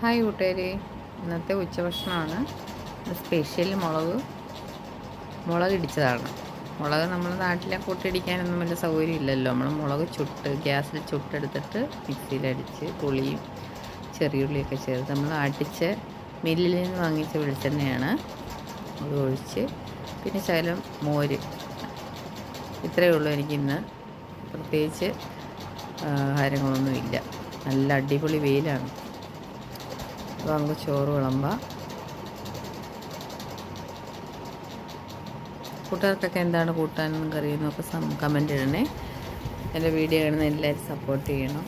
Hi കൂട്ടുകാരെ, ഇന്നത്തെ ഉച്ചഭക്ഷണമാണ്. Special മുളക് ഇടിച്ചതാണ്. മുളക് നമ്മൾ നാട്ടിലെ കൂട്ടിയിടിക്കാനൊന്നും വലിയ സൗകര്യം ഇല്ലല്ലോ. നമ്മൾ മുളക് ഗ്യാസിൽ ചുട്ടെടുത്തിട്ട് മിക്സിയിലടിച്ച് പുളിയും ചെറിയുള്ളിയൊക്കെ ചേർത്ത് നമ്മൾ അടിച്ച് മില്ലിൽ നിന്ന് വാങ്ങിച്ച വെളിച്ചെണ്ണയാണ് അത് ഒഴിച്ച്, പിന്നെ ശകലം മോര്. ഇത്രയേ ഉള്ളൂ എനിക്കിന്ന്. പ്രത്യേകിച്ച് കാര്യങ്ങളൊന്നുമില്ല. നല്ല അടിപൊളി വെയിലാണ്. അപ്പോൾ നമുക്ക് ചോറ് വിളമ്പാം. കൂട്ടുകാർക്കൊക്കെ എന്താണ് കൂട്ടാനും കറിയെന്നൊക്കെ കമൻ്റ് ഇടണേ. എൻ്റെ വീഡിയോ കാണുന്ന എല്ലാവരും സപ്പോർട്ട് ചെയ്യണം,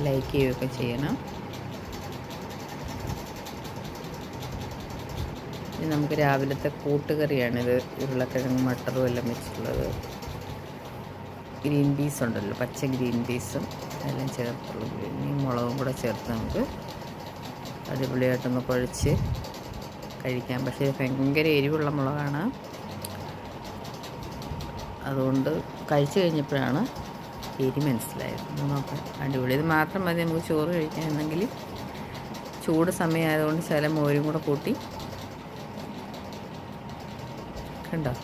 ലൈക്ക് ചെയ്യുകയൊക്കെ ചെയ്യണം. ഇനി നമുക്ക് രാവിലത്തെ കൂട്ടുകറിയാണിത്. ഉരുളക്കിഴങ്ങ് മട്ടറും എല്ലാം വെച്ചിട്ടുള്ളത്. ഗ്രീൻ പീസ് ഉണ്ടല്ലോ, പച്ച ഗ്രീൻ പീസും എല്ലാം ചേർത്തുള്ളൂ. ഇനി മുളകും കൂടെ ചേർത്ത് നമുക്ക് അടിപൊളിയായിട്ടൊന്ന് കുഴച്ച് കഴിക്കാം. പക്ഷേ ഭയങ്കര എരിവുള്ള മുളകാണ്. അതുകൊണ്ട് കഴിച്ച് കഴിഞ്ഞപ്പോഴാണ് എരി മനസ്സിലായത്. നോക്കാം, അടിപൊളി. ഇത് മാത്രം മതി നമുക്ക് ചോറ് കഴിക്കാൻ. എന്നെങ്കിൽ ചൂട് സമയമായതുകൊണ്ട് ശകലം മോരും കൂടെ കൂട്ടി കണ്ടോ,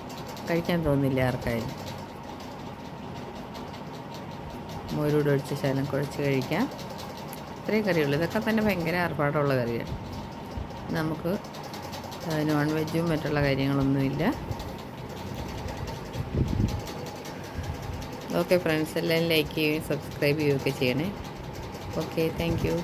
കഴിക്കാൻ തോന്നില്ല ആർക്കായാലും. മോരൂടെ ഒഴിച്ച് ശകലം കുഴച്ച് കഴിക്കാം. ഇത്രയും കറിയുള്ളൂ. ഇതൊക്കെ തന്നെ ഭയങ്കര ആർഭാടമുള്ള കറിയാണ്. നമുക്ക് നോൺ വെജും മറ്റുള്ള കാര്യങ്ങളൊന്നുമില്ല. ഓക്കെ ഫ്രണ്ട്സ്, എല്ലാം ലൈക്ക് ചെയ്യുകയും സബ്സ്ക്രൈബ് ചെയ്യുകയൊക്കെ ചെയ്യണേ. Okay, thank you.